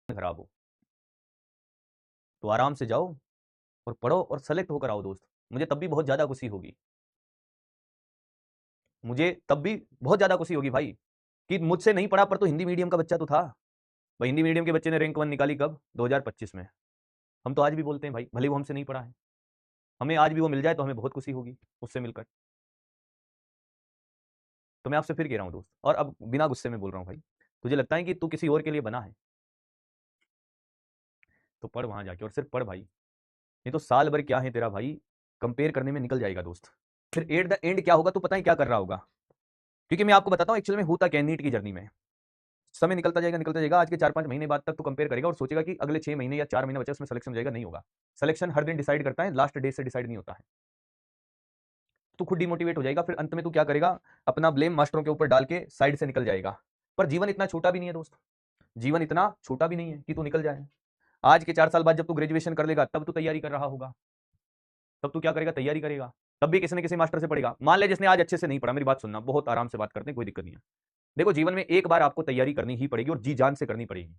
खराब हो तो आराम से जाओ और पढ़ो और सेलेक्ट होकर आओ दोस्त। मुझे तब भी बहुत ज्यादा खुशी होगी, मुझे तब भी बहुत ज्यादा खुशी होगी भाई कि मुझसे नहीं पढ़ा पर तो हिंदी मीडियम का बच्चा तो था भाई। हिंदी मीडियम के बच्चे ने रैंक 1 निकाली कब? 2025 में। हम तो आज भी बोलते हैं भाई, भले वो हमसे नहीं पढ़ा है, हमें आज भी वो मिल जाए तो हमें बहुत खुशी होगी उससे मिलकर। तो मैं आपसे फिर कह रहा हूं दोस्त, और अब बिना गुस्से में बोल रहा हूं भाई, तुझे लगता है कि तू किसी और के लिए बना है तो पढ़ वहां जाके, और सिर्फ पढ़ भाई। नहीं तो साल भर क्या है तेरा भाई, कंपेयर करने में निकल जाएगा दोस्त। फिर एट द एंड क्या होगा तू पता है क्या कर रहा होगा? क्योंकि मैं आपको बताता हूं एक्चुअल में होता क्या नीट की जर्नी में। समय निकलता जाएगा, आज के 4-5 महीने बाद तक तू कंपेयर करेगा और सोचेगा कि अगले 6 महीने या 4 महीने बचे उसमें सिलेक्शन हो जाएगा। नहीं होगा। सिलेक्शन हर दिन डिसाइड करता है, लास्ट डे से डिसाइड नहीं होता है। तू खुद डिमोटिवेट हो जाएगा, फिर अंत में तू क्या करेगा, अपना ब्लेम मास्टरों के ऊपर डाल के साइड से निकल जाएगा। पर जीवन इतना छोटा भी नहीं है दोस्त, जीवन इतना छोटा भी नहीं है कि तू निकल जाए। आज के 4 साल बाद जब तू ग्रेजुएशन कर लेगा तब तू तैयारी कर रहा होगा, तब तू क्या करेगा, तैयारी करेगा। तब भी किसी न किसी मास्टर से पढ़ेगा। मान ले जिसने आज अच्छे से नहीं पढ़ा, मेरी बात सुनना, बहुत आराम से बात करते हैं, कोई दिक्कत नहीं है। देखो जीवन में एक बार आपको तैयारी करनी ही पड़ेगी और जी जान से करनी पड़ेगी,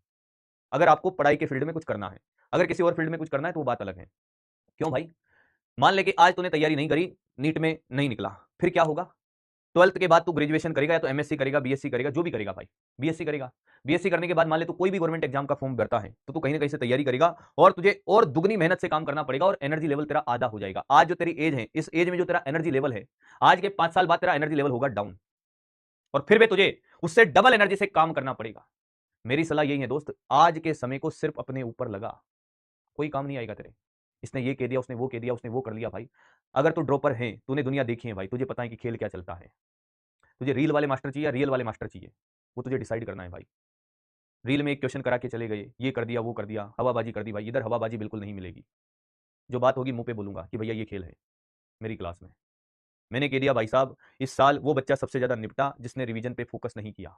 अगर आपको पढ़ाई के फील्ड में कुछ करना है। अगर किसी और फील्ड में कुछ करना है तो वो बात अलग है। क्यों भाई? मान ले कि आज तूने तैयारी नहीं करी, नीट में नहीं निकला, फिर क्या होगा? 12th के बाद तू ग्रेजुएशन करेगा या तो एमएससी करेगा, बीएससी करेगा, जो भी करेगा भाई, बीएससी करेगा। बीएससी करने के बाद मान ले तू कोई भी गवर्नमेंट एग्जाम का फॉर्म भरता है तो तू कहीं ना कहीं से तैयारी करेगा और तुझे और दुगनी मेहनत से काम करना पड़ेगा और एनर्जी लेवल तेरा आधा हो जाएगा। आज जो तेरी एज है, इस एज में जो तेरा एनर्जी लेवल है, आज के 5 साल बाद तेरा एनर्जी लेवल होगा डाउन, और फिर भी तुझे उससे डबल एनर्जी से काम करना पड़ेगा। मेरी सलाह यही है दोस्त, आज के समय को सिर्फ अपने ऊपर लगा, कोई काम नहीं आएगा तेरे। इसने ये कह दिया, उसने वो कह दिया, उसने वो कर लिया भाई। अगर तू ड्रॉपर है, तूने दुनिया देखी है भाई, तुझे पता है कि खेल क्या चलता है। तुझे रील वाले मास्टर चाहिए या रियल वाले मास्टर चाहिए, वो तुझे डिसाइड करना है भाई। रील में एक क्वेश्चन करा के चले गए, ये कर दिया, वो कर दिया, हवाबाजी कर दी भाई। इधर हवाबाजी बिल्कुल नहीं मिलेगी। जो बात होगी मुंह पे बोलूंगा कि भैया ये खेल है। मेरी क्लास में मैंने कह दिया भाई साहब, इस साल वो बच्चा सबसे ज्यादा निपटा जिसने रिवीजन पे फोकस नहीं किया।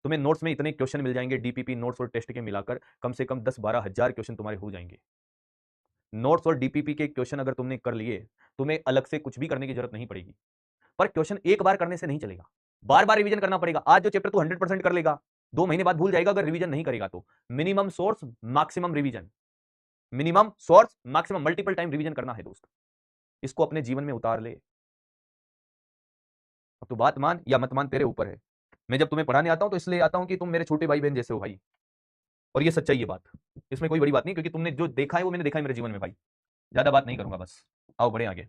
तुम्हें नोट्स में इतने क्वेश्चन मिल जाएंगे, डीपीपी नोट्स और टेस्ट के मिलाकर कम से कम 10-12 हजार क्वेश्चन तुम्हारे हो जाएंगे। नोट्स और डीपीपी के क्वेश्चन अगर तुमने कर लिए, तुम्हें अलग से कुछ भी करने की जरूरत नहीं पड़ेगी। पर क्वेश्चन एक बार करने से नहीं चलेगा, बार बार रिवीजन करना पड़ेगा। आज जो चैप्टर तू 100% कर लेगा, 2 महीने बाद भूल जाएगा अगर रिवीजन नहीं करेगा तो। Minimum source maximum revision, minimum source maximum multiple time revision करना है दोस्त। इसको अपने जीवन में उतार ले। अब तू बात मान या मत मान, तेरे ऊपर है। मैं जब तुम्हें पढ़ाने आता हूं तो इसलिए आता हूं कि तुम मेरे छोटे भाई बहन जैसे हो भाई, और ये सच्चाई है बात, इसमें कोई बड़ी बात नहीं, क्योंकि तुमने जो देखा है वो मैंने देखा है मेरे जीवन में भाई। ज्यादा बात नहीं करूंगा, बस आओ बढ़े आगे।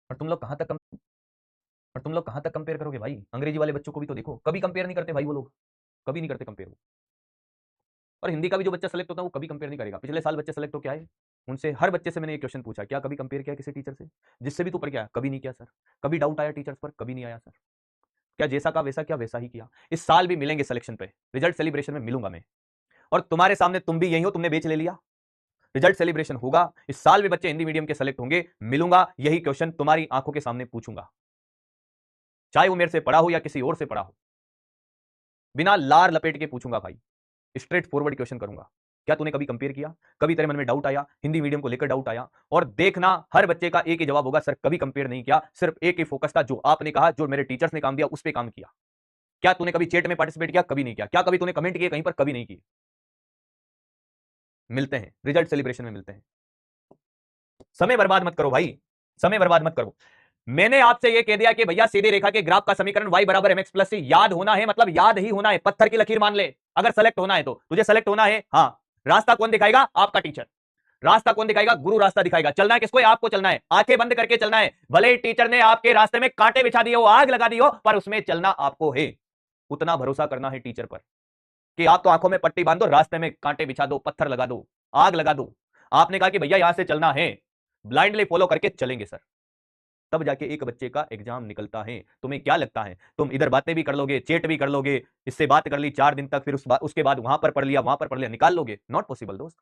और तुम लोग कहां तक और तुम लोग कहां तक कंपेयर करोगे भाई? अंग्रेजी वाले बच्चों को भी तो देखो, कभी कंपेयर नहीं करते भाई वो लोग, कभी नहीं करते कंपेयर। और हिंदी का भी जो बच्चा सेलेक्ट होता है वो कभी कंपेयर नहीं करेगा। पिछले साल बच्चे सेलेक्ट हो क्या है, उनसे हर बच्चे से मैंने एक क्वेश्चन पूछा, क्या कभी कंपेयर किया किसी टीचर से जिससे भी तू पढ़ गया? कभी नहीं किया सर। कभी डाउट आया टीचर्स पर? कभी नहीं आया सर। क्या जैसा का वैसा, क्या वैसा ही किया। इस साल भी मिलेंगे सिलेक्शन पे, रिजल्ट सेलिब्रेशन में मिलूंगा मैं, और तुम्हारे सामने तुम भी यही हो, तुमने बेच ले लिया। रिजल्ट सेलिब्रेशन होगा, इस साल भी बच्चे हिंदी मीडियम के सेलेक्ट होंगे, मिलूंगा, यही क्वेश्चन तुम्हारी आंखों के सामने पूछूंगा, चाहे वो मेरे से पढ़ा हो या किसी और से पढ़ा हो, बिना लार लपेट के पूछूंगा भाई, स्ट्रेट फॉरवर्ड क्वेश्चन करूंगा। क्या तूने कभी कंपेयर किया? कभी तेरे मन में डाउट आया, हिंदी मीडियम को लेकर डाउट आया? और देखना हर बच्चे का एक ही जवाब होगा, सर कभी कंपेयर नहीं किया, सिर्फ एक ही फोकस था, जो आपने कहा, जो मेरे टीचर्स ने काम दिया उस पर काम किया। क्या तूने कभी चैट में पार्टिसिपेट किया? कभी नहीं किया। क्या कभी तूने कमेंट किए कहीं पर? कभी नहीं किए। मिलते हैं रिजल्ट सेलिब्रेशन में, मिलते हैं। समय बर्बाद मत करो भाई, समय बर्बाद मत करो। मैंने आपसे यह कह दिया कि भैया सीधी रेखा के ग्राफ का समीकरण y बराबर mx प्लस सी याद होना है, मतलब याद ही होना है। पत्थर की लकीर मान ले, अगर सेलेक्ट होना है तो तुझे सेलेक्ट होना है। हाँ, रास्ता कौन दिखाएगा? आपका टीचर। रास्ता कौन दिखाएगा? गुरु रास्ता दिखाएगा। चलना है किसको? आपको चलना है, आंखें बंद करके चलना है। भले ही टीचर ने आपके रास्ते में कांटे बिछा दिए हो, आग लगा दी हो, पर उसमें चलना आपको है। उतना भरोसा करना है टीचर पर कि आप तो आंखों में पट्टी बांध दो, रास्ते में कांटे बिछा दो, पत्थर लगा दो, आग लगा दो। आपने कहा कि भैया यहां से चलना है, ब्लाइंडली फॉलो करके चलेंगे सर, तब जाके एक बच्चे का एग्जाम निकलता है। तुम्हें क्या लगता है तुम इधर बातें भी कर लोगे, चैट भी कर लोगे, इससे बात कर ली 4 दिन तक, फिर उसके बाद वहां पर पढ़ लिया, वहां पर पढ़ लिया, निकाल लोगे? नॉट पॉसिबल दोस्त।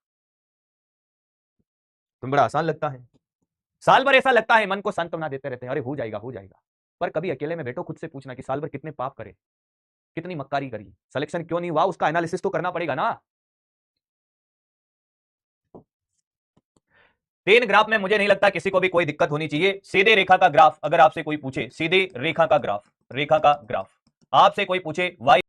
तुम बड़ा आसान लगता है, साल भर ऐसा लगता है, मन को सांत्वना देते रहते हैं, अरे हो जाएगा हो जाएगा। पर कभी अकेले में बैठो, खुद से पूछना कि साल भर कितने पाप करे, कितनी मक्कारी करी, सिलेक्शन क्यों नहीं हुआ, उसका एनालिसिस तो करना पड़ेगा ना। 3 ग्राफ में मुझे नहीं लगता किसी को भी कोई दिक्कत होनी चाहिए। सीधे रेखा का ग्राफ अगर आपसे कोई पूछे, सीधे रेखा का ग्राफ, रेखा का ग्राफ आपसे कोई पूछे y